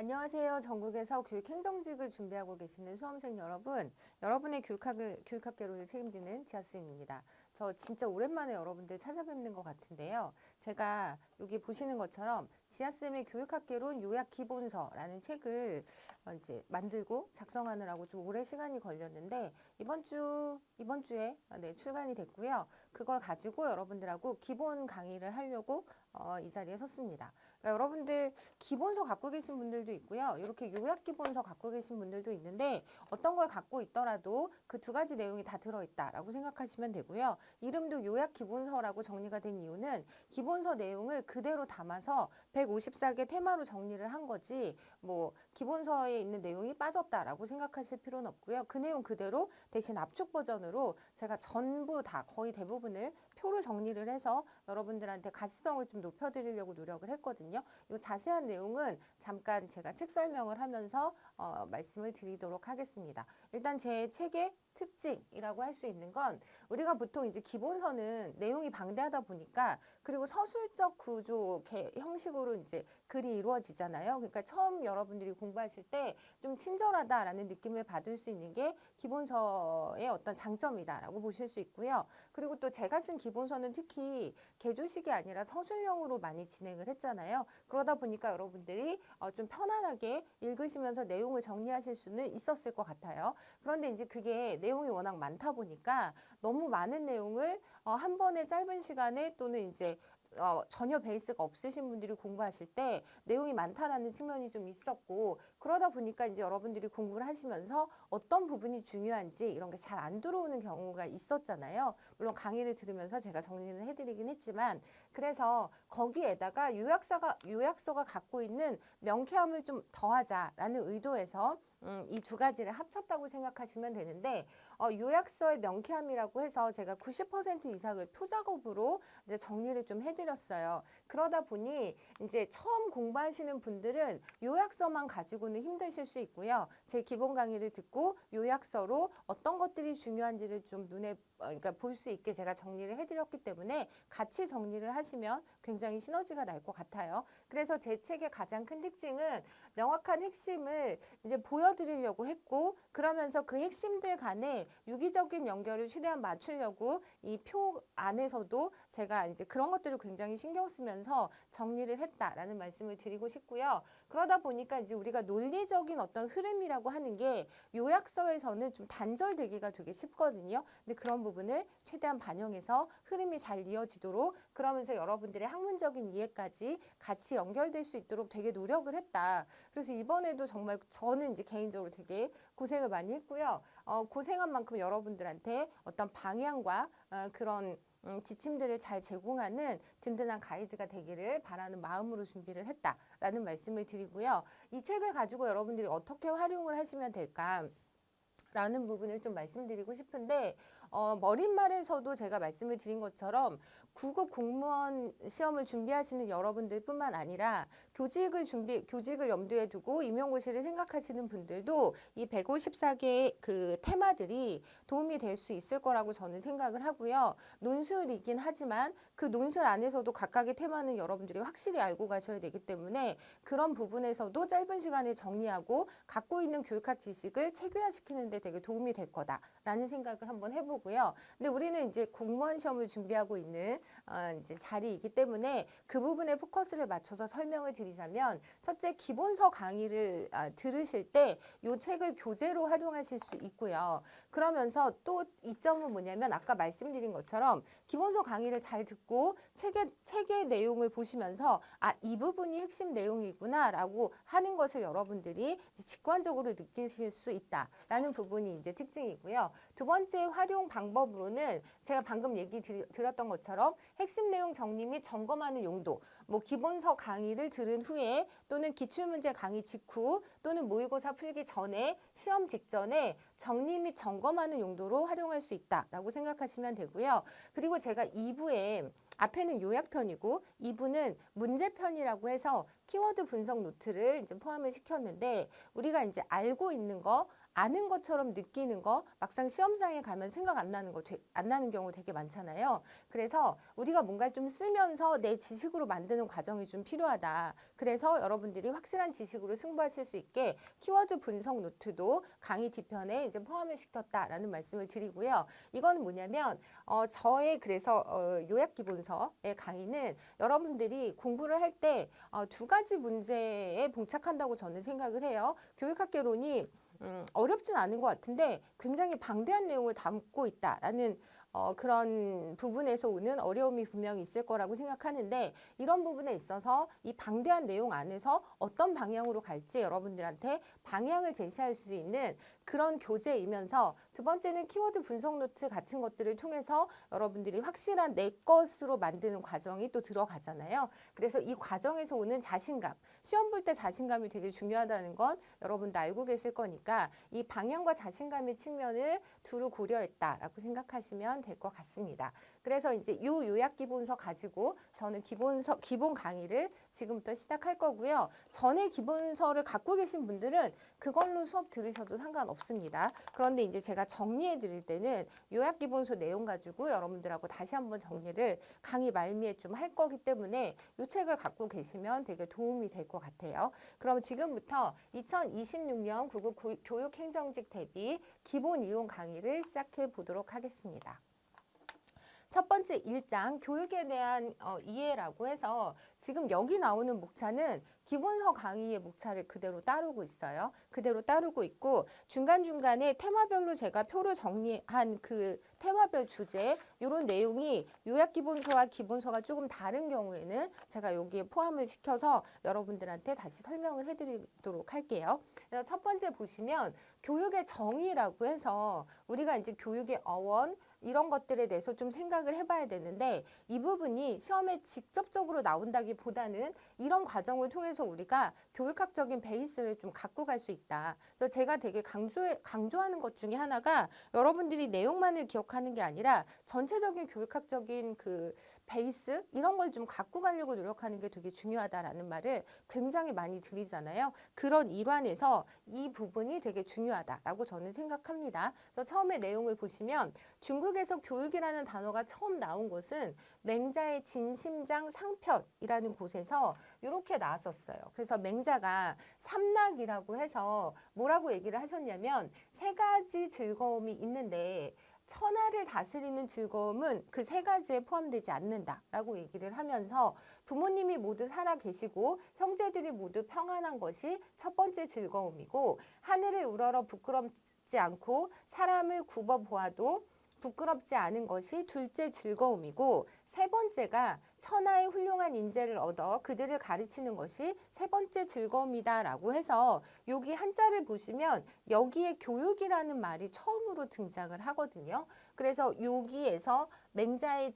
안녕하세요. 전국에서 교육 행정직을 준비하고 계시는 수험생 여러분, 여러분의 교육학개론을 책임지는 지아쌤입니다. 저 진짜 오랜만에 여러분들 찾아뵙는 것 같은데요. 제가 여기 보시는 것처럼 지아쌤의 교육학개론 요약 기본서라는 책을 이제 만들고 작성하느라고 좀 오래 시간이 걸렸는데 이번 주에 출간이 됐고요. 그걸 가지고 여러분들하고 기본 강의를 하려고 이 자리에 섰습니다. 그러니까 여러분들 기본서 갖고 계신 분들도 있고요. 이렇게 요약 기본서 갖고 계신 분들도 있는데 어떤 걸 갖고 있더라도 그 두 가지 내용이 다 들어있다라고 생각하시면 되고요. 이름도 요약 기본서라고 정리가 된 이유는 기본서 내용을 그대로 담아서 154개 테마로 정리를 한 거지 뭐 기본서에 있는 내용이 빠졌다라고 생각하실 필요는 없고요. 그 내용 그대로 대신 압축 버전으로 제가 전부 다 거의 대부분을 표로 정리를 해서 여러분들한테 가시성을 좀 높여드리려고 노력을 했거든요. 이 자세한 내용은 잠깐 제가 책 설명을 하면서 말씀을 드리도록 하겠습니다. 일단 제 책의 특징이라고 할 수 있는 건 우리가 보통 이제 기본서는 내용이 방대하다 보니까 그리고 서술적 구조 형식으로 이제 글이 이루어지잖아요. 그러니까 처음 여러분들이 공부하실 때 좀 친절하다라는 느낌을 받을 수 있는 게 기본서의 어떤 장점이다라고 보실 수 있고요. 그리고 또 제가 쓴 기본서는 특히 개조식이 아니라 서술형으로 많이 진행을 했잖아요. 그러다 보니까 여러분들이 좀 편안하게 읽으시면서 내용을 정리하실 수는 있었을 것 같아요. 그런데 이제 그게 내용이 워낙 많다 보니까 너무 많은 내용을 한 번에 짧은 시간에 또는 이제 전혀 베이스가 없으신 분들이 공부하실 때 내용이 많다라는 측면이 좀 있었고 그러다 보니까 이제 여러분들이 공부를 하시면서 어떤 부분이 중요한지 이런 게 잘 안 들어오는 경우가 있었잖아요. 물론 강의를 들으면서 제가 정리는 해드리긴 했지만 그래서 거기에다가 요약서가 갖고 있는 명쾌함을 좀 더하자라는 의도에서 이 두 가지를 합쳤다고 생각하시면 되는데 요약서의 명쾌함이라고 해서 제가 90% 이상을 표작업으로 이제 정리를 좀 해드렸어요. 그러다 보니 이제 처음 공부하시는 분들은 요약서만 가지고는 힘드실 수 있고요. 제 기본 강의를 듣고 요약서로 어떤 것들이 중요한지를 좀 눈에 그러니까 볼 수 있게 제가 정리를 해드렸기 때문에 같이 정리를 하시면 굉장히 시너지가 날 것 같아요. 그래서 제 책의 가장 큰 특징은 명확한 핵심을 이제 보여드리려고 했고 그러면서 그 핵심들 간에 유기적인 연결을 최대한 맞추려고 이 표 안에서도 제가 이제 그런 것들을 굉장히 신경 쓰면서 정리를 했다라는 말씀을 드리고 싶고요. 그러다 보니까 이제 우리가 논리적인 어떤 흐름이라고 하는 게 요약서에서는 좀 단절되기가 되게 쉽거든요. 근데 그런 부분을 최대한 반영해서 흐름이 잘 이어지도록 그러면서 여러분들의 학문적인 이해까지 같이 연결될 수 있도록 되게 노력을 했다. 그래서 이번에도 정말 저는 이제 개인적으로 되게 고생을 많이 했고요. 고생한 만큼 여러분들한테 어떤 방향과 그런 지침들을 잘 제공하는 든든한 가이드가 되기를 바라는 마음으로 준비를 했다라는 말씀을 드리고요. 이 책을 가지고 여러분들이 어떻게 활용을 하시면 될까? 라는 부분을 좀 말씀드리고 싶은데 머릿말에서도 제가 말씀을 드린 것처럼 9급 공무원 시험을 준비하시는 여러분들 뿐만 아니라 교직을 염두에 두고 임용고시를 생각하시는 분들도 이 154개의 그 테마들이 도움이 될 수 있을 거라고 저는 생각을 하고요. 논술이긴 하지만 그 논술 안에서도 각각의 테마는 여러분들이 확실히 알고 가셔야 되기 때문에 그런 부분에서도 짧은 시간에 정리하고 갖고 있는 교육학 지식을 체계화시키는 데 되게 도움이 될 거다라는 생각을 한번 해보고요. 근데 우리는 이제 공무원 시험을 준비하고 있는 이제 자리이기 때문에 그 부분에 포커스를 맞춰서 설명을 드리자면 첫째 기본서 강의를 들으실 때 이 책을 교재로 활용하실 수 있고요. 그러면서 또 이점은 뭐냐면 아까 말씀드린 것처럼 기본서 강의를 잘 듣고 책의 내용을 보시면서 이 부분이 핵심 내용이구나 라고 하는 것을 여러분들이 직관적으로 느끼실 수 있다라는 부분이 이제 특징이고요. 두 번째 활용 방법으로는 제가 방금 얘기 드렸던 것처럼 핵심 내용 정리 및 점검하는 용도, 뭐 기본서 강의를 들은 후에 또는 기출문제 강의 직후 또는 모의고사 풀기 전에 시험 직전에 정리 및 점검하는 용도로 활용할 수 있다라고 생각하시면 되고요. 그리고 제가 2부에 앞에는 요약편이고 2부는 문제편이라고 해서 키워드 분석 노트를 이제 포함을 시켰는데 우리가 이제 알고 있는 거 아는 것처럼 느끼는 거 막상 시험장에 가면 생각 안 나는 거, 안 나는 경우 되게 많잖아요. 그래서 우리가 뭔가 좀 쓰면서 내 지식으로 만드는 과정이 좀 필요하다. 그래서 여러분들이 확실한 지식으로 승부하실 수 있게 키워드 분석 노트도 강의 뒤편에 이제 포함을 시켰다라는 말씀을 드리고요. 이건 뭐냐면 저의 그래서 요약기본서의 강의는 여러분들이 공부를 할 때 두 가지 문제에 봉착한다고 저는 생각을 해요. 교육학개론이 어렵진 않은 것 같은데 굉장히 방대한 내용을 담고 있다라는 그런 부분에서 오는 어려움이 분명히 있을 거라고 생각하는데 이런 부분에 있어서 이 방대한 내용 안에서 어떤 방향으로 갈지 여러분들한테 방향을 제시할 수 있는 그런 교재이면서 두 번째는 키워드 분석 노트 같은 것들을 통해서 여러분들이 확실한 내 것으로 만드는 과정이 또 들어가잖아요. 그래서 이 과정에서 오는 자신감, 시험 볼 때 자신감이 되게 중요하다는 건 여러분도 알고 계실 거니까 이 방향과 자신감의 측면을 두루 고려했다라고 생각하시면 될 것 같습니다. 그래서 이제 요 요약 기본서 가지고 저는 기본 강의를 지금부터 시작할 거고요. 전에 기본서를 갖고 계신 분들은 그걸로 수업 들으셔도 상관없습니다. 그런데 이제 제가 정리해 드릴 때는 요약 기본서 내용 가지고 여러분들하고 다시 한번 정리를 강의 말미에 좀 할 거기 때문에 이 책을 갖고 계시면 되게 도움이 될 것 같아요. 그럼 지금부터 2026년 구급 교육행정직 대비 기본 이론 강의를 시작해 보도록 하겠습니다. 첫 번째 1장 교육에 대한 이해라고 해서 지금 여기 나오는 목차는 기본서 강의의 목차를 그대로 따르고 있어요. 그대로 따르고 있고 중간중간에 테마별로 제가 표로 정리한 그 테마별 주제 이런 내용이 요약기본서와 기본서가 조금 다른 경우에는 제가 여기에 포함을 시켜서 여러분들한테 다시 설명을 해드리도록 할게요. 그래서 첫 번째 보시면 교육의 정의라고 해서 우리가 이제 교육의 어원 이런 것들에 대해서 좀 생각을 해봐야 되는데 이 부분이 시험에 직접적으로 나온다기보다는 이런 과정을 통해서 우리가 교육학적인 베이스를 좀 갖고 갈 수 있다. 그래서 제가 되게 강조하는 것 중에 하나가 여러분들이 내용만을 기억하는 게 아니라 전체적인 교육학적인 그 베이스 이런 걸 좀 갖고 가려고 노력하는 게 되게 중요하다라는 말을 굉장히 많이 드리잖아요. 그런 일환에서 이 부분이 되게 중요하다라고 저는 생각합니다. 그래서 처음에 내용을 보시면 중국에서 교육이라는 단어가 처음 나온 곳은 맹자의 진심장 상편이라는 곳에서 이렇게 나왔었어요. 그래서 맹자가 삼락이라고 해서 뭐라고 얘기를 하셨냐면 세 가지 즐거움이 있는데 천하를 다스리는 즐거움은 그 세 가지에 포함되지 않는다라고 얘기를 하면서 부모님이 모두 살아 계시고 형제들이 모두 평안한 것이 첫 번째 즐거움이고 하늘을 우러러 부끄럽지 않고 사람을 굽어 보아도 부끄럽지 않은 것이 둘째 즐거움이고 세 번째가 천하의 훌륭한 인재를 얻어 그들을 가르치는 것이 세 번째 즐거움이다라고 해서 여기 한자를 보시면 여기에 교육이라는 말이 처음으로 등장을 하거든요. 그래서 여기에서 맹자의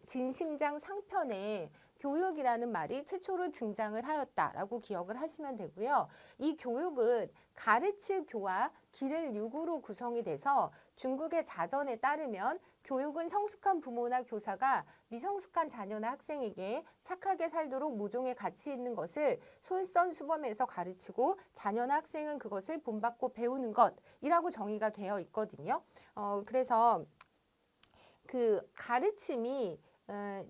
진심장 상편에 교육이라는 말이 최초로 등장을 하였다라고 기억을 하시면 되고요. 이 교육은 가르칠 교와 기를 육으로 구성이 돼서 중국의 자전에 따르면 교육은 성숙한 부모나 교사가 미성숙한 자녀나 학생에게 착하게 살도록 모종의 가치 있는 것을 솔선수범해서 가르치고 자녀나 학생은 그것을 본받고 배우는 것이라고 정의가 되어 있거든요. 그래서 그 가르침이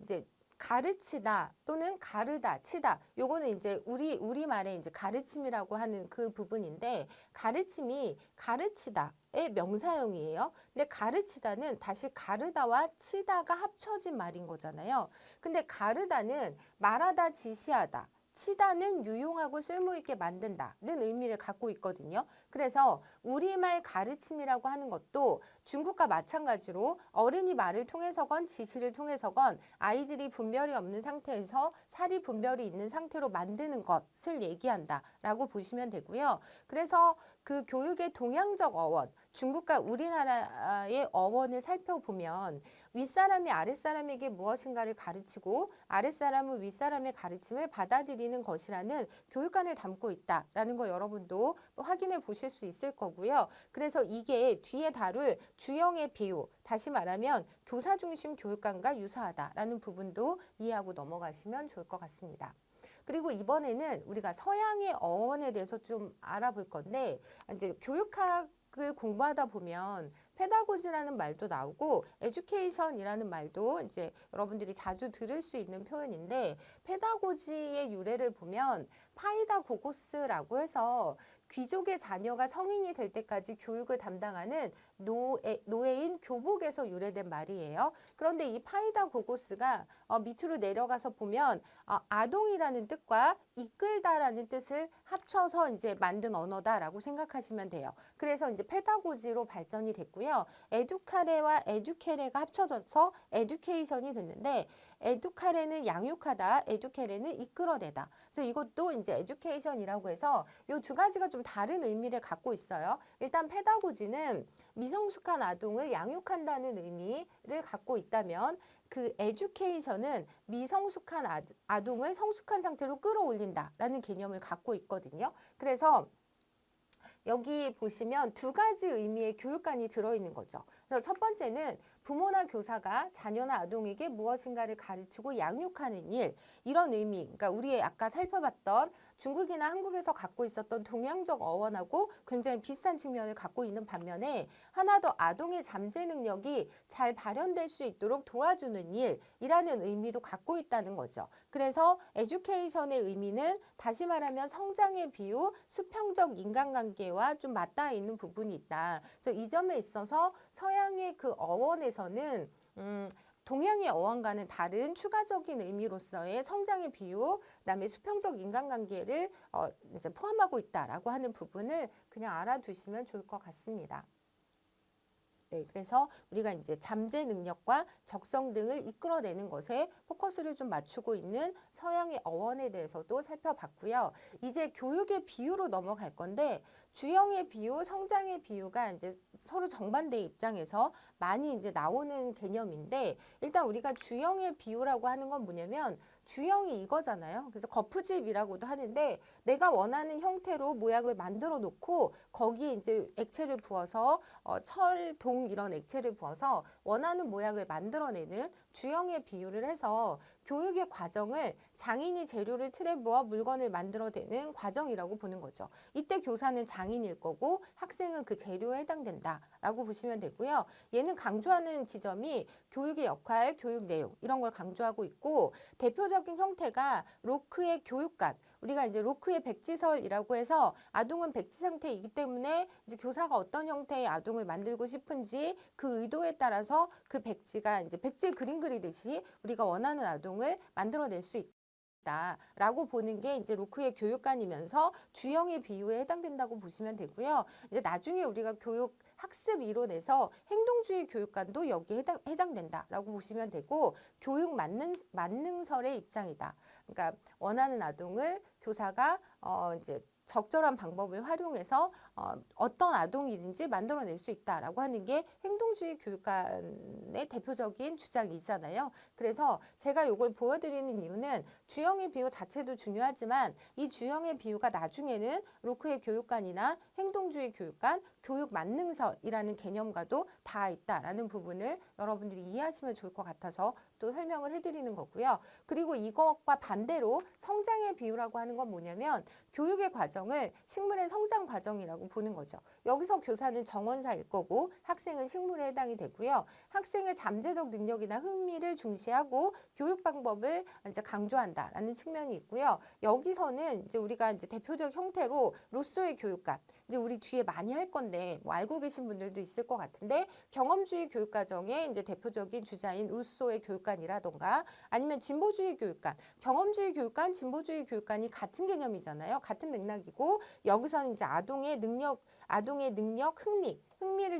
이제 가르치다 또는 가르다, 치다. 요거는 이제 우리말에 이제 가르침이라고 하는 그 부분인데 가르침이 가르치다의 명사형이에요. 근데 가르치다는 다시 가르다와 치다가 합쳐진 말인 거잖아요. 근데 가르다는 말하다, 지시하다. 치다는 유용하고 쓸모있게 만든다는 의미를 갖고 있거든요. 그래서 우리말 가르침이라고 하는 것도 중국과 마찬가지로 어른이 말을 통해서건 지시를 통해서건 아이들이 분별이 없는 상태에서 사리 분별이 있는 상태로 만드는 것을 얘기한다라고 보시면 되고요. 그래서 그 교육의 동양적 어원, 중국과 우리나라의 어원을 살펴보면 윗사람이 아랫사람에게 무엇인가를 가르치고 아랫사람은 윗사람의 가르침을 받아들이는 것이라는 교육관을 담고 있다라는 거 여러분도 확인해 보실 수 있을 거고요. 그래서 이게 뒤에 다룰 주형의 비유, 다시 말하면 교사 중심 교육관과 유사하다라는 부분도 이해하고 넘어가시면 좋을 것 같습니다. 그리고 이번에는 우리가 서양의 어원에 대해서 좀 알아볼 건데, 이제 교육학을 공부하다 보면 페다고지라는 말도 나오고 에듀케이션이라는 말도 이제 여러분들이 자주 들을 수 있는 표현인데, 페다고지의 유래를 보면 파이다고고스라고 해서 귀족의 자녀가 성인이 될 때까지 교육을 담당하는 노예인 교복에서 유래된 말이에요. 그런데 이 파이다고고스가 밑으로 내려가서 보면 아동이라는 뜻과 이끌다라는 뜻을 합쳐서 이제 만든 언어다라고 생각하시면 돼요. 그래서 이제 페다고지로 발전이 됐고요. 에듀카레와 에듀케레가 합쳐져서 에듀케이션이 됐는데, 에듀카레는 양육하다, 에듀케레는 이끌어내다. 그래서 이것도 이제 에듀케이션이라고 해서 이 두 가지가 좀 다른 의미를 갖고 있어요. 일단 페다고지는 미성숙한 아동을 양육한다는 의미를 갖고 있다면, 그 에듀케이션은 미성숙한 아동을 성숙한 상태로 끌어올린다라는 개념을 갖고 있거든요. 그래서 여기 보시면 두 가지 의미의 교육관이 들어있는 거죠. 그래서 첫 번째는 부모나 교사가 자녀나 아동에게 무엇인가를 가르치고 양육하는 일, 이런 의미, 그러니까 우리 아까 살펴봤던 중국이나 한국에서 갖고 있었던 동양적 어원하고 굉장히 비슷한 측면을 갖고 있는 반면에, 하나 더 아동의 잠재 능력이 잘 발현될 수 있도록 도와주는 일이라는 의미도 갖고 있다는 거죠. 그래서 에듀케이션의 의미는 다시 말하면 성장의 비유, 수평적 인간관계와 좀 맞닿아 있는 부분이 있다. 그래서 이 점에 있어서 서양의 그 어원에서는 동양의 어원과는 다른 추가적인 의미로서의 성장의 비유, 그다음에 수평적 인간관계를 이제 포함하고 있다라고 하는 부분을 그냥 알아두시면 좋을 것 같습니다. 네, 그래서 우리가 이제 잠재 능력과 적성 등을 이끌어내는 것에 포커스를 좀 맞추고 있는 서양의 어원에 대해서도 살펴봤고요. 이제 교육의 비유로 넘어갈 건데, 주형의 비유, 성장의 비유가 이제 서로 정반대의 입장에서 많이 이제 나오는 개념인데, 일단 우리가 주형의 비유라고 하는 건 뭐냐면, 주형이 이거잖아요. 그래서 거푸집이라고도 하는데, 내가 원하는 형태로 모양을 만들어 놓고 거기에 이제 액체를 부어서 철, 동 이런 액체를 부어서 원하는 모양을 만들어내는 주형의 비유를 해서 교육의 과정을 장인이 재료를 틀에 부어 물건을 만들어내는 과정이라고 보는 거죠. 이때 교사는 장인일 거고 학생은 그 재료에 해당된다라고 보시면 되고요. 얘는 강조하는 지점이 교육의 역할, 교육 내용 이런 걸 강조하고 있고, 대표적인 형태가 로크의 교육관, 우리가 이제 로크의 백지설이라고 해서 아동은 백지 상태이기 때문에 이제 교사가 어떤 형태의 아동을 만들고 싶은지 그 의도에 따라서 그 백지가 이제 백지 그림 그리듯이 우리가 원하는 아동을 만들어낼 수 있다. 라고 보는 게 이제 로크의 교육관이면서 주형의 비유에 해당된다고 보시면 되고요. 이제 나중에 우리가 교육 학습 이론에서 행동주의 교육관도 여기에 해당된다라고 보시면 되고, 교육 만능설의 입장이다. 그러니까 원하는 아동을 교사가 이제 적절한 방법을 활용해서 어떤 아동이든지 만들어낼 수 있다라고 하는 게 행동주의 교육관의 대표적인 주장이잖아요. 그래서 제가 이걸 보여드리는 이유는 주형의 비유 자체도 중요하지만 이 주형의 비유가 나중에는 로크의 교육관이나 행동주의 교육관, 교육 만능설이라는 개념과도 다 있다라는 부분을 여러분들이 이해하시면 좋을 것 같아서 또 설명을 해드리는 거고요. 그리고 이것과 반대로 성장의 비유라고 하는 건 뭐냐면, 교육의 과정을 식물의 성장 과정이라고 보는 거죠. 여기서 교사는 정원사일 거고 학생은 식물에 해당이 되고요. 학생의 잠재적 능력이나 흥미를 중시하고 교육 방법을 이제 강조한다라는 측면이 있고요. 여기서는 이제 우리가 이제 대표적 형태로 로쏘의 교육관, 이제 우리 뒤에 많이 할 건데 뭐 알고 계신 분들도 있을 것 같은데, 경험주의 교육 과정의 이제 대표적인 주자인 루소의 교육관이라던가, 아니면 진보주의 교육관, 경험주의 교육관, 진보주의 교육관이 같은 개념이잖아요. 같은 맥락이고, 여기서는 이제 아동의 능력, 흥미를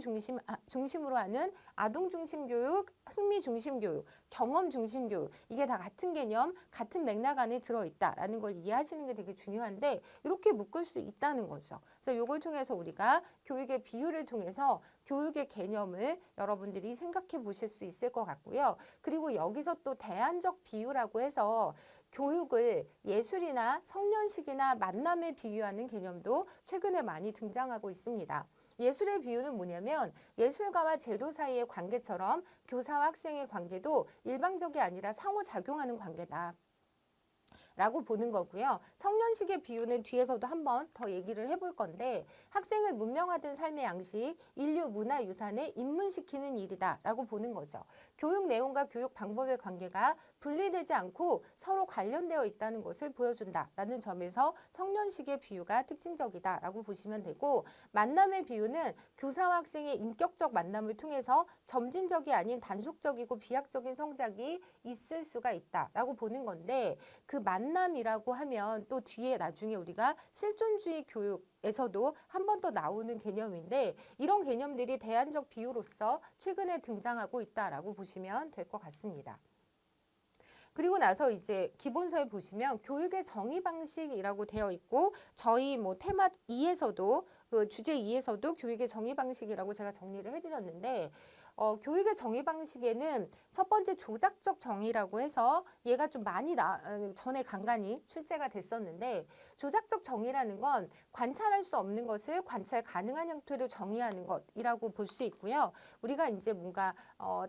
중심으로 하는 아동 중심 교육, 흥미 중심 교육, 경험 중심 교육, 이게 다 같은 개념, 같은 맥락 안에 들어있다라는 걸 이해하시는 게 되게 중요한데, 이렇게 묶을 수 있다는 거죠. 그래서 이걸 통해서 우리가 교육의 비유를 통해서 교육의 개념을 여러분들이 생각해 보실 수 있을 것 같고요. 그리고 여기서 또 대안적 비유라고 해서 교육을 예술이나 성년식이나 만남에 비유하는 개념도 최근에 많이 등장하고 있습니다. 예술의 비유는 뭐냐면, 예술가와 재료 사이의 관계처럼 교사와 학생의 관계도 일방적이 아니라 상호작용하는 관계다. 라고 보는 거고요. 성년식의 비유는 뒤에서도 한번 더 얘기를 해볼 건데 학생을 문명화된 삶의 양식, 인류 문화 유산을 입문시키는 일이다 라고 보는 거죠. 교육 내용과 교육 방법의 관계가 분리되지 않고 서로 관련되어 있다는 것을 보여준다 라는 점에서 성년식의 비유가 특징적이다 라고 보시면 되고, 만남의 비유는 교사와 학생의 인격적 만남을 통해서 점진적이 아닌 단속적이고 비약적인 성장이 있을 수가 있다 라고 보는 건데, 그 만남이라고 하면 또 뒤에 나중에 우리가 실존주의 교육에서도 한 번 더 나오는 개념인데, 이런 개념들이 대안적 비유로서 최근에 등장하고 있다라고 보시면 될 것 같습니다. 그리고 나서 이제 기본서에 보시면 교육의 정의 방식이라고 되어 있고, 저희 뭐 테마 2에서도 그 주제 2에서도 교육의 정의 방식이라고 제가 정리를 해드렸는데, 교육의 정의 방식에는 첫 번째 조작적 정의라고 해서 얘가 좀 많이 전에 간간히 출제가 됐었는데, 조작적 정의라는 건 관찰할 수 없는 것을 관찰 가능한 형태로 정의하는 것이라고 볼 수 있고요. 우리가 이제 뭔가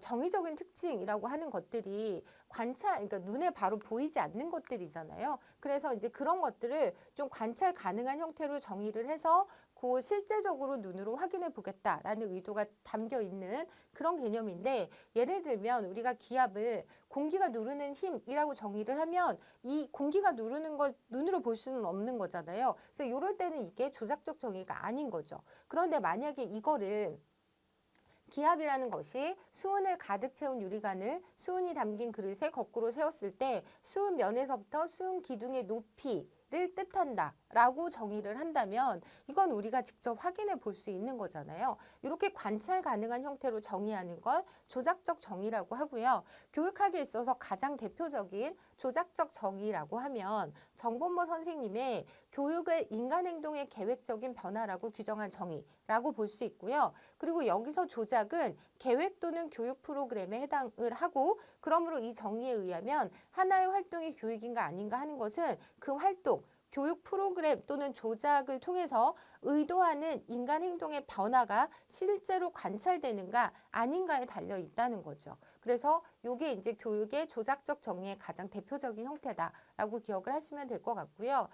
정의적인 특징이라고 하는 것들이 그러니까 눈에 바로 보이지 않는 것들이잖아요. 그래서 이제 그런 것들을 좀 관찰 가능한 형태로 정의를 해서 그 실제적으로 눈으로 확인해 보겠다라는 의도가 담겨 있는 그런 개념인데, 예를 들면 우리가 기압을 공기가 누르는 힘이라고 정의를 하면 이 공기가 누르는 걸 눈으로 볼 수는 없는 거잖아요. 그래서 이럴 때는 이게 조작적 정의가 아닌 거죠. 그런데 만약에 이거를 기압이라는 것이 수은을 가득 채운 유리관을 수은이 담긴 그릇에 거꾸로 세웠을 때 수은 면에서부터 수은 기둥의 높이를 뜻한다 라고 정의를 한다면 이건 우리가 직접 확인해 볼 수 있는 거잖아요. 이렇게 관찰 가능한 형태로 정의하는 걸 조작적 정의라고 하고요. 교육학에 있어서 가장 대표적인 조작적 정의라고 하면 정본모 선생님의 교육을 인간 행동의 계획적인 변화라고 규정한 정의라고 볼 수 있고요. 그리고 여기서 조작은 계획 또는 교육 프로그램에 해당을 하고, 그러므로 이 정의에 의하면 하나의 활동이 교육인가 아닌가 하는 것은 그 활동, 교육 프로그램 또는 조작을 통해서 의도하는 인간 행동의 변화가 실제로 관찰되는가 아닌가에 달려 있다는 거죠. 그래서 이게 이제 교육의 조작적 정의의 가장 대표적인 형태다라고 기억을 하시면 될 것 같고요.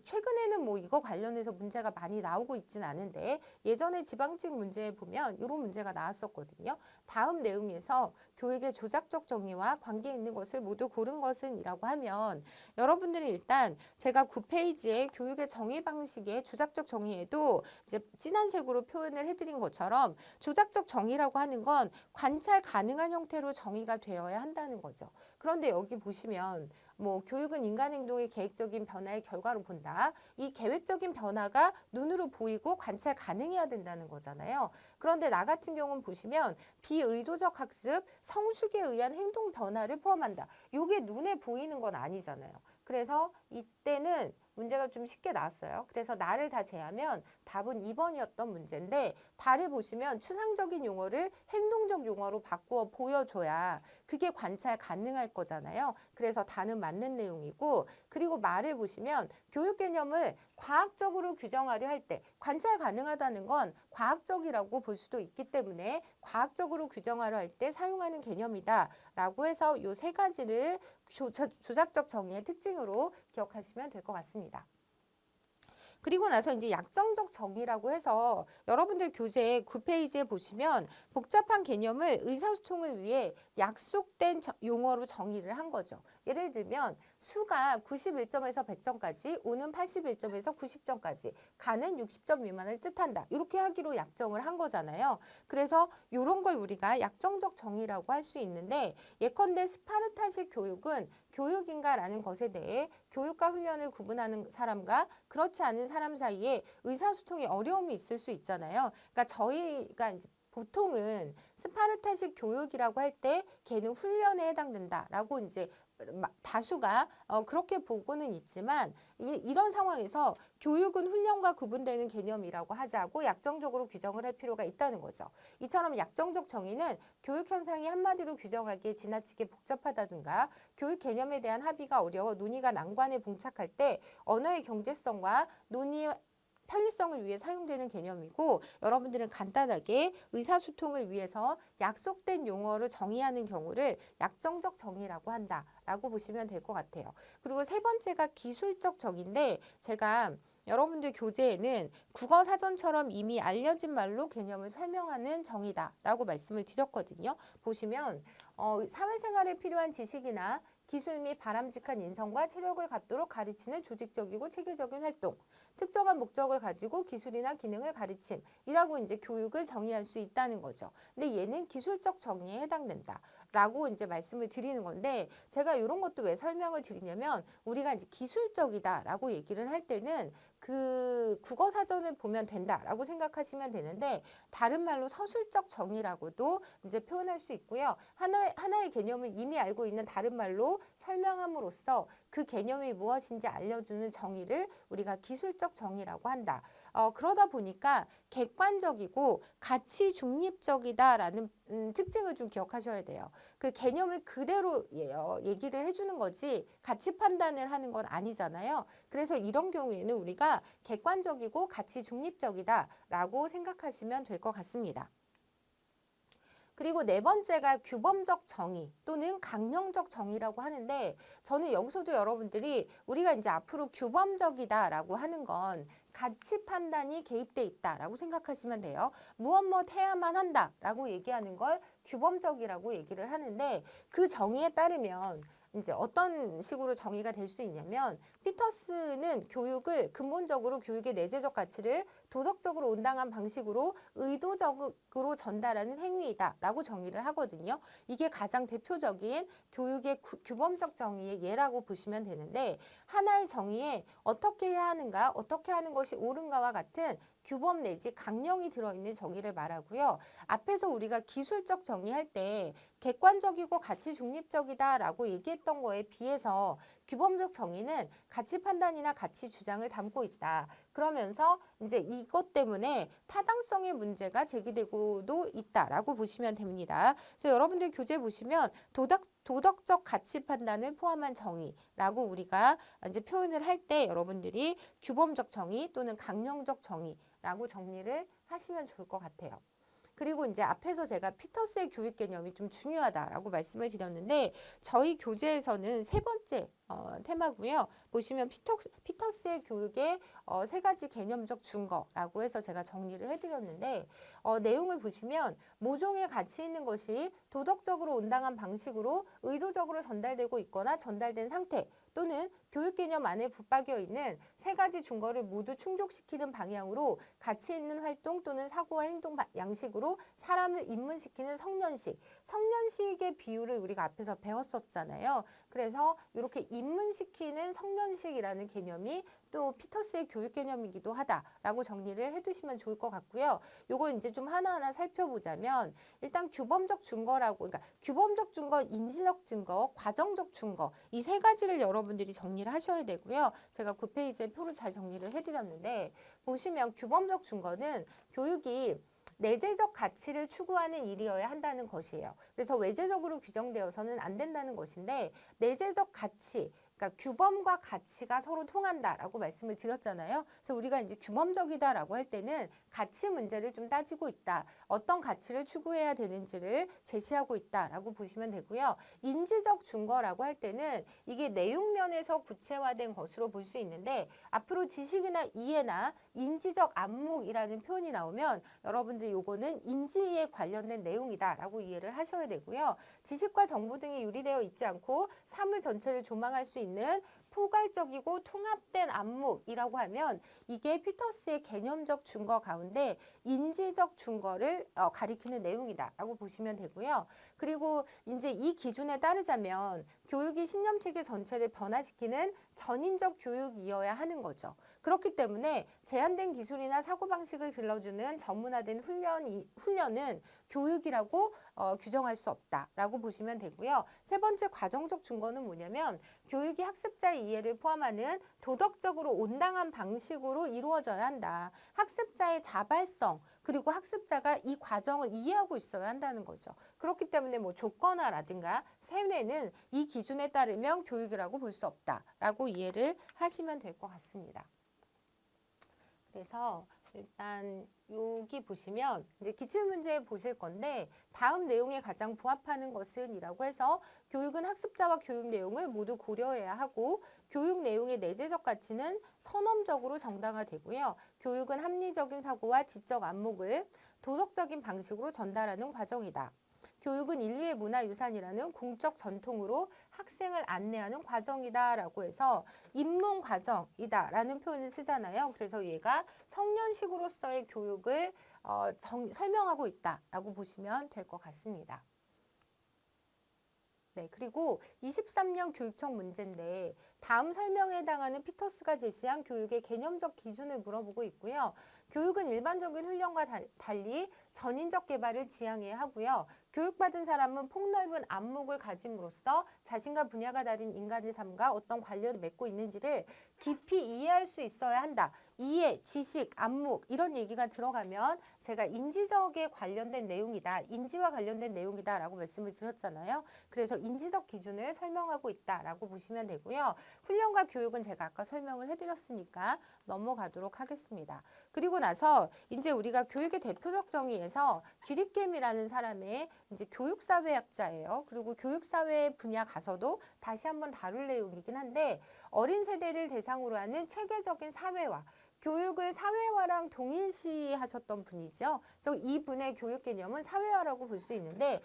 최근에는 뭐 이거 관련해서 문제가 많이 나오고 있진 않은데, 예전에 지방직 문제에 보면 이런 문제가 나왔었거든요. 다음 내용에서 교육의 조작적 정의와 관계 있는 것을 모두 고른 것은 이라고 하면, 여러분들이 일단 제가 9페이지에 교육의 정의 방식의 조작적 정의에도 이제 진한 색으로 표현을 해드린 것처럼 조작적 정의라고 하는 건 관찰 가능한 형태로 정의가 되어야 한다는 거죠. 그런데 여기 보시면 뭐 교육은 인간 행동의 계획적인 변화의 결과로 본다. 이 계획적인 변화가 눈으로 보이고 관찰 가능해야 된다는 거잖아요. 그런데 나 같은 경우는 보시면 비의도적 학습, 성숙에 의한 행동 변화를 포함한다. 이게 눈에 보이는 건 아니잖아요. 그래서 이때는 문제가 좀 쉽게 나왔어요. 그래서 나를 다 제하면 답은 2번이었던 문제인데, 다를 보시면 추상적인 용어를 행동적 용어로 바꾸어 보여줘야 그게 관찰 가능할 거잖아요. 그래서 다는 맞는 내용이고, 그리고 말을 보시면 교육 개념을 과학적으로 규정하려 할 때 관찰 가능하다는 건 과학적이라고 볼 수도 있기 때문에 과학적으로 규정하려 할 때 사용하는 개념이다 라고 해서 이 세 가지를 조작적 정의의 특징으로 기억하시면 될 것 같습니다. 그리고 나서 이제 약정적 정의라고 해서 여러분들 교재 9페이지에 보시면 복잡한 개념을 의사소통을 위해 약속된 용어로 정의를 한 거죠. 예를 들면 수가 91점에서 100점까지, 우는 81점에서 90점까지, 가는 60점 미만을 뜻한다. 이렇게 하기로 약정을 한 거잖아요. 그래서 이런 걸 우리가 약정적 정의라고 할 수 있는데, 예컨대 스파르타식 교육은 교육인가라는 것에 대해 교육과 훈련을 구분하는 사람과 그렇지 않은 사람 사이에 의사소통에 어려움이 있을 수 있잖아요. 그러니까 저희가 이제 보통은 스파르타식 교육이라고 할 때 걔는 훈련에 해당된다라고 이제 다수가 그렇게 보고는 있지만, 이런 상황에서 교육은 훈련과 구분되는 개념이라고 하자고 약정적으로 규정을 할 필요가 있다는 거죠. 이처럼 약정적 정의는 교육 현상이 한마디로 규정하기에 지나치게 복잡하다든가 교육 개념에 대한 합의가 어려워 논의가 난관에 봉착할 때 언어의 경제성과 논의 편리성을 위해 사용되는 개념이고 여러분들은 간단하게 의사소통을 위해서 약속된 용어를 정의하는 경우를 약정적 정의라고 한다라고 보시면 될 것 같아요. 그리고 세 번째가 기술적 정의인데 제가 여러분들 교재에는 국어사전처럼 이미 알려진 말로 개념을 설명하는 정의다라고 말씀을 드렸거든요. 보시면 사회생활에 필요한 지식이나 기술 및 바람직한 인성과 체력을 갖도록 가르치는 조직적이고 체계적인 활동, 특정한 목적을 가지고 기술이나 기능을 가르침이라고 이제 교육을 정의할 수 있다는 거죠. 근데 얘는 기술적 정의에 해당된다라고 이제 말씀을 드리는 건데 제가 이런 것도 왜 설명을 드리냐면 우리가 이제 기술적이다라고 얘기를 할 때는 그 국어 사전을 보면 된다라고 생각하시면 되는데 다른 말로 서술적 정의라고도 이제 표현할 수 있고요. 하나의 개념을 이미 알고 있는 다른 말로 설명함으로써 그 개념이 무엇인지 알려주는 정의를 우리가 기술적 정의라고 한다. 그러다 보니까 객관적이고 가치 중립적이다라는 특징을 좀 기억하셔야 돼요. 그 개념을 그대로 얘기를 해주는 거지 가치 판단을 하는 건 아니잖아요. 그래서 이런 경우에는 우리가 객관적이고 가치 중립적이다라고 생각하시면 될 것 같습니다. 그리고 네 번째가 규범적 정의 또는 강령적 정의라고 하는데 저는 여기서도 여러분들이 우리가 이제 앞으로 규범적이다라고 하는 건 가치 판단이 개입돼 있다라고 생각하시면 돼요. 무엇 해야만 한다라고 얘기하는 걸 규범적이라고 얘기를 하는데 그 정의에 따르면 이제 어떤 식으로 정의가 될 수 있냐면 피터스는 교육을 근본적으로 교육의 내재적 가치를 도덕적으로 온당한 방식으로 의도적으로 전달하는 행위이다라고 정의를 하거든요. 이게 가장 대표적인 교육의 규범적 정의의 예라고 보시면 되는데 하나의 정의에 어떻게 해야 하는가, 어떻게 하는 것이 옳은가와 같은 규범 내지 강령이 들어있는 정의를 말하고요. 앞에서 우리가 기술적 정의할 때 객관적이고 가치 중립적이다라고 얘기했던 거에 비해서 규범적 정의는 가치 판단이나 가치 주장을 담고 있다. 그러면서 이제 이것 때문에 타당성의 문제가 제기되고도 있다라고 보시면 됩니다. 그래서 여러분들 교재 보시면 도덕적 가치 판단을 포함한 정의라고 우리가 이제 표현을 할 때 여러분들이 규범적 정의 또는 강령적 정의라고 정리를 하시면 좋을 것 같아요. 그리고 이제 앞에서 제가 피터스의 교육 개념이 좀 중요하다라고 말씀을 드렸는데 저희 교재에서는 세 번째 테마고요. 보시면 피터스의 교육의 세 가지 개념적 준거라고 해서 제가 정리를 해드렸는데 내용을 보시면 모종의 가치 있는 것이 도덕적으로 온당한 방식으로 의도적으로 전달되고 있거나 전달된 상태 또는 교육 개념 안에 붙박여 있는 세 가지 준거를 모두 충족시키는 방향으로 가치 있는 활동 또는 사고와 행동 양식으로 사람을 입문시키는 성년식의 비유를 우리가 앞에서 배웠었잖아요. 그래서 이렇게 입문시키는 성년식이라는 개념이 또 피터스의 교육 개념이기도 하다라고 정리를 해두시면 좋을 것 같고요. 요걸 이제 좀 하나하나 살펴보자면 일단 규범적 준거라고 그러니까 규범적 준거, 인지적 증거, 과정적 준거 이 세 가지를 여러분들이 정리를 하셔야 되고요. 제가 9페이지에 표를 잘 정리를 해드렸는데 보시면 규범적 준거는 교육이 내재적 가치를 추구하는 일이어야 한다는 것이에요. 그래서 외재적으로 규정되어서는 안 된다는 것인데 내재적 가치 그러니까 규범과 가치가 서로 통한다라고 말씀을 드렸잖아요. 그래서 우리가 이제 규범적이다라고 할 때는 가치 문제를 좀 따지고 있다. 어떤 가치를 추구해야 되는지를 제시하고 있다라고 보시면 되고요. 인지적 준거라고 할 때는 이게 내용면에서 구체화된 것으로 볼 수 있는데 앞으로 지식이나 이해나 인지적 안목이라는 표현이 나오면 여러분들 요거는 인지에 관련된 내용이다라고 이해를 하셔야 되고요. 지식과 정보 등이 유리되어 있지 않고 사물 전체를 조망할 수 있는 포괄적이고 통합된 안목이라고 하면 이게 피터스의 개념적 준거 가운데 인지적 준거를 가리키는 내용이다라고 보시면 되고요. 그리고 이제 이 기준에 따르자면 교육이 신념체계 전체를 변화시키는 전인적 교육이어야 하는 거죠. 그렇기 때문에 제한된 기술이나 사고방식을 길러주는 전문화된 훈련은 교육이라고 규정할 수 없다라고 보시면 되고요. 세 번째 과정적 준거는 뭐냐면 교육이 학습자의 이해를 포함하는 도덕적으로 온당한 방식으로 이루어져야 한다. 학습자의 자발성 그리고 학습자가 이 과정을 이해하고 있어야 한다는 거죠. 그렇기 때문에 뭐 조건화라든가 세뇌는 이 기준에 따르면 교육이라고 볼 수 없다라고 이해를 하시면 될 것 같습니다. 그래서 일단 여기 보시면 이제 기출문제 보실 건데 다음 내용에 가장 부합하는 것은 이라고 해서 교육은 학습자와 교육 내용을 모두 고려해야 하고 교육 내용의 내재적 가치는 선험적으로 정당화되고요. 교육은 합리적인 사고와 지적 안목을 도덕적인 방식으로 전달하는 과정이다. 교육은 인류의 문화유산이라는 공적 전통으로 학생을 안내하는 과정이다라고 해서 입문 과정이다라는 표현을 쓰잖아요. 그래서 얘가 성년식으로서의 교육을 설명하고 있다라고 보시면 될 것 같습니다. 네, 그리고 23년 교육청 문제인데 다음 설명에 해당하는 피터스가 제시한 교육의 개념적 기준을 물어보고 있고요. 교육은 일반적인 훈련과 달리 전인적 개발을 지향해야 하고요. 교육받은 사람은 폭넓은 안목을 가짐으로써 자신과 분야가 다른 인간의 삶과 어떤 관련을 맺고 있는지를 깊이 이해할 수 있어야 한다. 이해, 지식, 안목 이런 얘기가 들어가면 제가 인지적에 관련된 내용이다. 인지와 관련된 내용이다 라고 말씀을 드렸잖아요. 그래서 인지적 기준을 설명하고 있다라고 보시면 되고요. 훈련과 교육은 제가 아까 설명을 해드렸으니까 넘어가도록 하겠습니다. 그리고 나서 이제 우리가 교육의 대표적 정의에서 뒤리겜이라는 사람의 이제 교육사회학자예요. 그리고 교육사회 분야 가서도 다시 한번 다룰 내용이긴 한데 어린 세대를 대상으로 하는 체계적인 사회화 교육을 사회화랑 동일시하셨던 분이죠. 그래서 이분의 교육 개념은 사회화라고 볼 수 있는데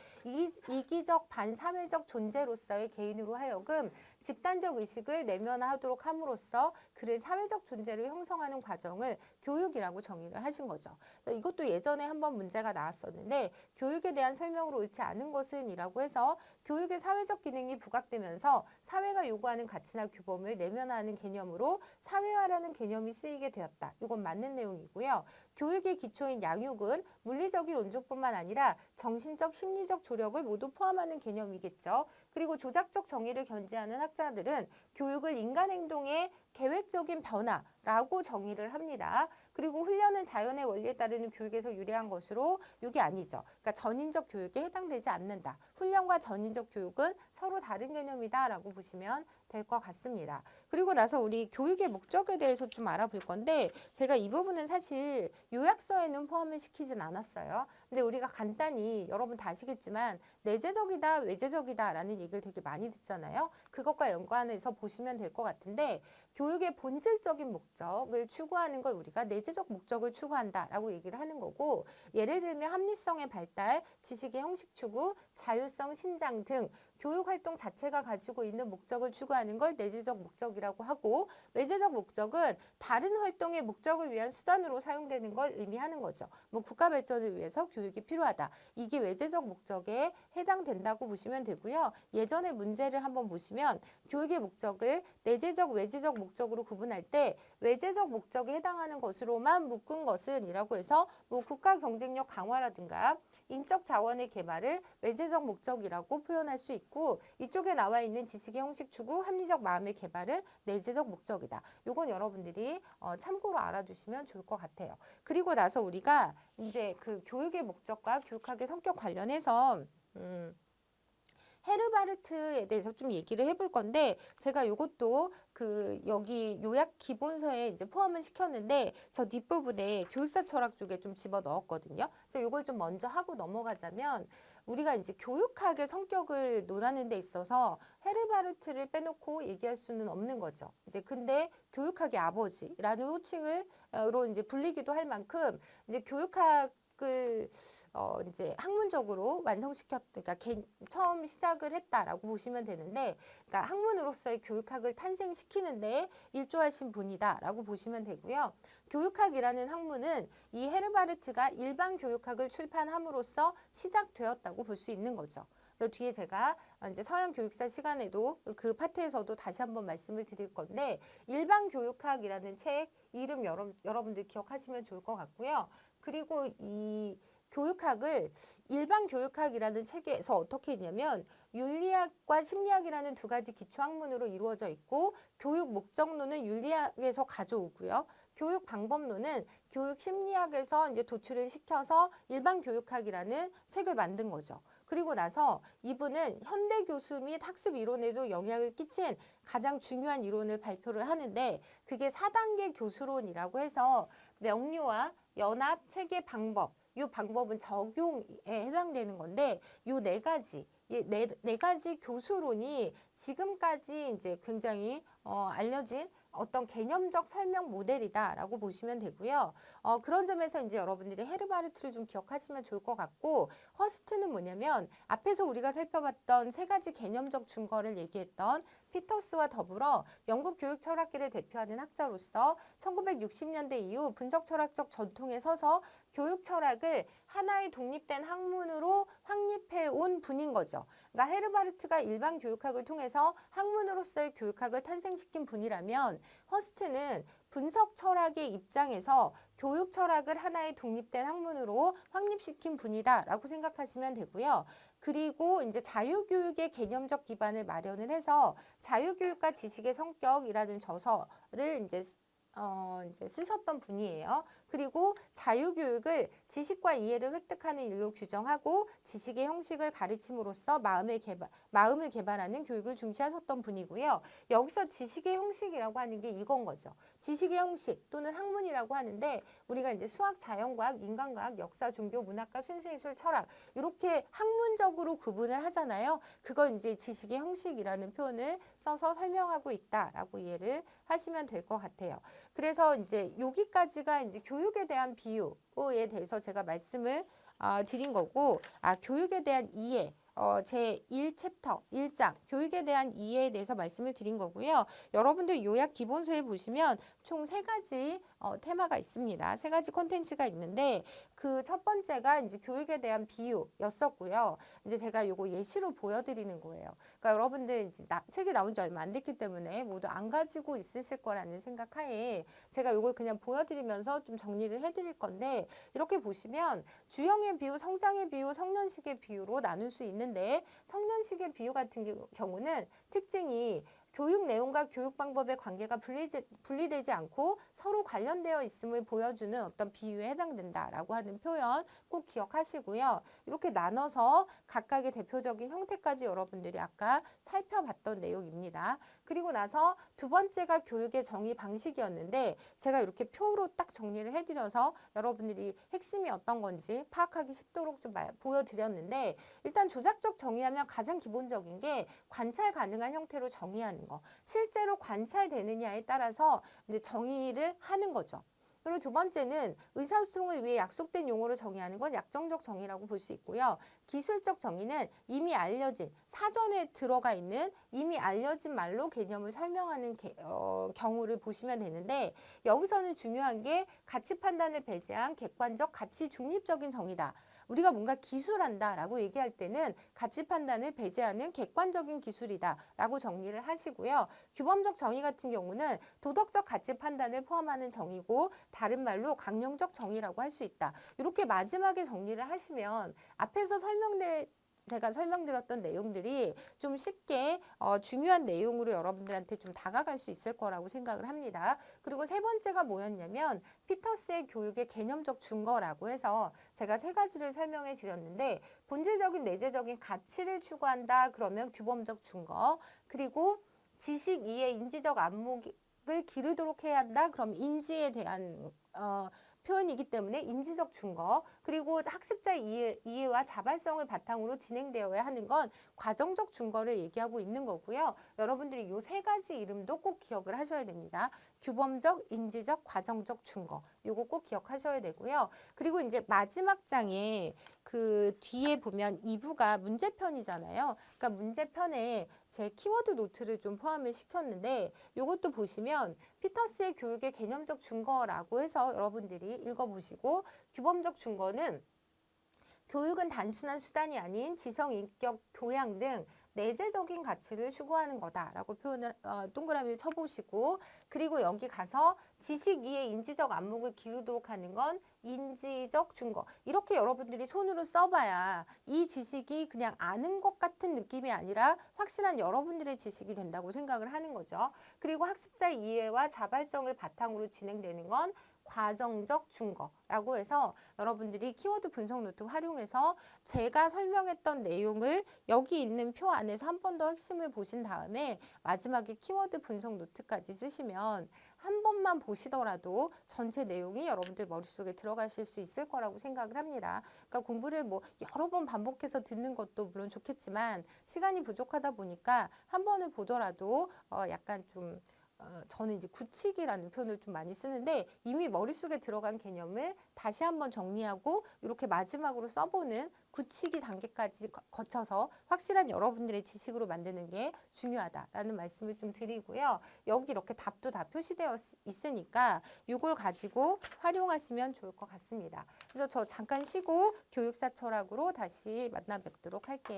이기적 반사회적 존재로서의 개인으로 하여금 집단적 의식을 내면화하도록 함으로써 그를 사회적 존재를 형성하는 과정을 교육이라고 정의를 하신 거죠. 이것도 예전에 한번 문제가 나왔었는데 교육에 대한 설명으로 옳지 않은 것은 이라고 해서 교육의 사회적 기능이 부각되면서 사회가 요구하는 가치나 규범을 내면화하는 개념으로 사회화라는 개념이 쓰이게 되었다. 이건 맞는 내용이고요. 교육의 기초인 양육은 물리적인 온조뿐만 아니라 정신적, 심리적 조력을 모두 포함하는 개념이겠죠. 그리고 조작적 정의를 견지하는 학자들은 교육을 인간 행동의 계획적인 변화라고 정의를 합니다. 그리고 훈련은 자연의 원리에 따르는 교육에서 유래한 것으로 이게 아니죠. 그러니까 전인적 교육에 해당되지 않는다. 훈련과 전인적 교육은 서로 다른 개념이다라고 보시면 될 것 같습니다. 그리고 나서 우리 교육의 목적에 대해서 좀 알아볼 건데 제가 이 부분은 사실 요약서에는 포함을 시키진 않았어요. 근데 우리가 간단히 여러분 다 아시겠지만 내재적이다, 외재적이다 라는 얘기를 되게 많이 듣잖아요. 그것과 연관해서 보시면 될 것 같은데 교육의 본질적인 목적을 추구하는 걸 우리가 내재적 목적을 추구한다라고 얘기를 하는 거고 예를 들면 합리성의 발달, 지식의 형식 추구, 자율성 신장 등 교육활동 자체가 가지고 있는 목적을 추구하는 걸 내재적 목적이라고 하고 외재적 목적은 다른 활동의 목적을 위한 수단으로 사용되는 걸 의미하는 거죠. 뭐 국가 발전을 위해서 교육이 필요하다. 이게 외재적 목적에 해당된다고 보시면 되고요. 예전에 문제를 한번 보시면 교육의 목적을 내재적, 외재적 목적으로 구분할 때 외재적 목적에 해당하는 것으로만 묶은 것은 이라고 해서 뭐 국가 경쟁력 강화라든가 인적 자원의 개발을 외재적 목적이라고 표현할 수 있고 이쪽에 나와 있는 지식의 형식 추구, 합리적 마음의 개발은 내재적 목적이다. 요건 여러분들이 참고로 알아두시면 좋을 것 같아요. 그리고 나서 우리가 이제 그 교육의 목적과 교육학의 성격 관련해서 헤르바르트에 대해서 좀 얘기를 해볼 건데 제가 이것도 그 여기 요약 기본서에 이제 포함을 시켰는데 저 뒷부분에 교육사 철학 쪽에 좀 집어 넣었거든요. 그래서 이걸 좀 먼저 하고 넘어가자면 우리가 이제 교육학의 성격을 논하는 데 있어서 헤르바르트를 빼놓고 얘기할 수는 없는 거죠. 이제 근데 교육학의 아버지라는 호칭으로 이제 불리기도 할 만큼 이제 교육학을 이제 학문적으로 그러니까 처음 시작을 했다라고 보시면 되는데, 그러니까 학문으로서의 교육학을 탄생시키는데 일조하신 분이다라고 보시면 되고요. 교육학이라는 학문은 이 헤르바르트가 일반 교육학을 출판함으로써 시작되었다고 볼 수 있는 거죠. 뒤에 제가 이제 서양 교육사 시간에도 그 파트에서도 다시 한번 말씀을 드릴 건데 일반 교육학이라는 책 이름 여러분들 기억하시면 좋을 것 같고요. 그리고 이 교육학을 일반 교육학이라는 책에서 어떻게 했냐면 윤리학과 심리학이라는 두 가지 기초학문으로 이루어져 있고 교육 목적론은 윤리학에서 가져오고요. 교육 방법론은 교육 심리학에서 이제 도출을 시켜서 일반 교육학이라는 책을 만든 거죠. 그리고 나서 이분은 현대 교수 및 학습 이론에도 영향을 끼친 가장 중요한 이론을 발표를 하는데 그게 4단계 교수론이라고 해서 명료와 연합, 체계, 방법 이 방법은 적용에 해당되는 건데 요 네 가지 네 가지 교수론이 지금까지 이제 굉장히 알려진 어떤 개념적 설명 모델이다라고 보시면 되고요. 그런 점에서 이제 여러분들이 헤르바르트를 좀 기억하시면 좋을 것 같고 허스트는 뭐냐면 앞에서 우리가 살펴봤던 세 가지 개념적 증거를 얘기했던 피터스와 더불어 영국 교육 철학계를 대표하는 학자로서 1960년대 이후 분석 철학적 전통에 서서 교육 철학을 하나의 독립된 학문으로 확립해 온 분인 거죠. 그러니까 헤르바르트가 일반 교육학을 통해서 학문으로서의 교육학을 탄생시킨 분이라면 허스트는 분석 철학의 입장에서 교육 철학을 하나의 독립된 학문으로 확립시킨 분이다라고 생각하시면 되고요. 그리고 이제 자유교육의 개념적 기반을 마련을 해서 자유교육과 지식의 성격이라는 저서를 이제 쓰셨던 분이에요. 그리고 자유교육을 지식과 이해를 획득하는 일로 규정하고 지식의 형식을 가르침으로써 마음을 개발하는 교육을 중시하셨던 분이고요. 여기서 지식의 형식이라고 하는 게 이건 거죠. 지식의 형식 또는 학문이라고 하는데 우리가 이제 수학, 자연과학, 인간과학, 역사, 종교, 문학과, 순수예술, 철학 이렇게 학문적으로 구분을 하잖아요. 그걸 이제 지식의 형식이라는 표현을 써서 설명하고 있다라고 이해를 하시면 될 것 같아요. 그래서 이제 여기까지가 이제 교육에 대한 비유에 대해서 제가 말씀을 드린 거고, 교육에 대한 이해, 제 1챕터, 1장, 교육에 대한 이해에 대해서 말씀을 드린 거고요. 여러분들 요약 기본서에 보시면 총 3가지 테마가 있습니다. 3가지 콘텐츠가 있는데 그 첫 번째가 이제 교육에 대한 비유였었고요. 이제 제가 요거 예시로 보여드리는 거예요. 그러니까 여러분들 이제 책이 나온 지 얼마 안 됐기 때문에 모두 안 가지고 있으실 거라는 생각하에 제가 요걸 그냥 보여드리면서 좀 정리를 해드릴 건데 이렇게 보시면 주형의 비유, 성장의 비유, 성년식의 비유로 나눌 수 있는데 성년식의 비유 같은 경우는 특징이 교육 내용과 교육 방법의 관계가 분리되지 않고 서로 관련되어 있음을 보여주는 어떤 비유에 해당된다라고 하는 표현 꼭 기억하시고요. 이렇게 나눠서 각각의 대표적인 형태까지 여러분들이 아까 살펴봤던 내용입니다. 그리고 나서 두 번째가 교육의 정의 방식이었는데 제가 이렇게 표로 딱 정리를 해드려서 여러분들이 핵심이 어떤 건지 파악하기 쉽도록 좀 보여드렸는데 일단 조작적 정의하면 가장 기본적인 게 관찰 가능한 형태로 정의하는 거. 실제로 관찰되느냐에 따라서 이제 정의를 하는 거죠. 그리고 두 번째는 의사소통을 위해 약속된 용어로 정의하는 건 약정적 정의라고 볼 수 있고요. 기술적 정의는 이미 알려진 사전에 들어가 있는 이미 알려진 말로 개념을 설명하는 경우를 보시면 되는데 여기서는 중요한 게 가치 판단을 배제한 객관적 가치 중립적인 정의다. 우리가 뭔가 기술한다라고 얘기할 때는 가치 판단을 배제하는 객관적인 기술이다라고 정리를 하시고요. 규범적 정의 같은 경우는 도덕적 가치 판단을 포함하는 정의고 다른 말로 강령적 정의라고 할 수 있다. 이렇게 마지막에 정리를 하시면 앞에서 제가 설명드렸던 내용들이 좀 쉽게 중요한 내용으로 여러분들한테 좀 다가갈 수 있을 거라고 생각을 합니다. 그리고 세 번째가 뭐였냐면 피터스의 교육의 개념적 증거라고 해서 제가 3가지를 설명해 드렸는데 본질적인 내재적인 가치를 추구한다 그러면 규범적 증거 그리고 지식, 이해, 인지적 안목을 기르도록 해야 한다 그럼 인지에 대한 표현이기 때문에 인지적 증거 그리고 학습자의 이해와 자발성을 바탕으로 진행되어야 하는 건 과정적 증거를 얘기하고 있는 거고요. 여러분들이 이 3가지 이름도 꼭 기억을 하셔야 됩니다. 규범적, 인지적, 과정적 증거 요거 꼭 기억하셔야 되고요. 그리고 이제 마지막 장에 그 뒤에 보면 2부가 문제편이잖아요. 그러니까 문제편에 제 키워드 노트를 좀 포함을 시켰는데 요것도 보시면 피터스의 교육의 개념적 증거라고 해서 여러분들이 읽어보시고 규범적 증거는 교육은 단순한 수단이 아닌 지성, 인격, 교양 등 내재적인 가치를 추구하는 거다라고 표현을 동그라미를 쳐보시고 그리고 여기 가서 지식, 이해, 인지적 안목을 기르도록 하는 건 인지적 증거 이렇게 여러분들이 손으로 써봐야 이 지식이 그냥 아는 것 같은 느낌이 아니라 확실한 여러분들의 지식이 된다고 생각을 하는 거죠. 그리고 학습자의 이해와 자발성을 바탕으로 진행되는 건 과정적 준거라고 해서 여러분들이 키워드 분석 노트 활용해서 제가 설명했던 내용을 여기 있는 표 안에서 한 번 더 핵심을 보신 다음에 마지막에 키워드 분석 노트까지 쓰시면 한 번만 보시더라도 전체 내용이 여러분들 머릿속에 들어가실 수 있을 거라고 생각을 합니다. 그러니까 공부를 뭐 여러 번 반복해서 듣는 것도 물론 좋겠지만 시간이 부족하다 보니까 한 번을 보더라도 약간 좀 저는 이제 굳히기라는 표현을 좀 많이 쓰는데 이미 머릿속에 들어간 개념을 다시 한번 정리하고 이렇게 마지막으로 써보는 굳히기 단계까지 거쳐서 확실한 여러분들의 지식으로 만드는 게 중요하다라는 말씀을 좀 드리고요. 여기 이렇게 답도 다 표시되어 있으니까 이걸 가지고 활용하시면 좋을 것 같습니다. 그래서 저 잠깐 쉬고 교육사 철학으로 다시 만나 뵙도록 할게요.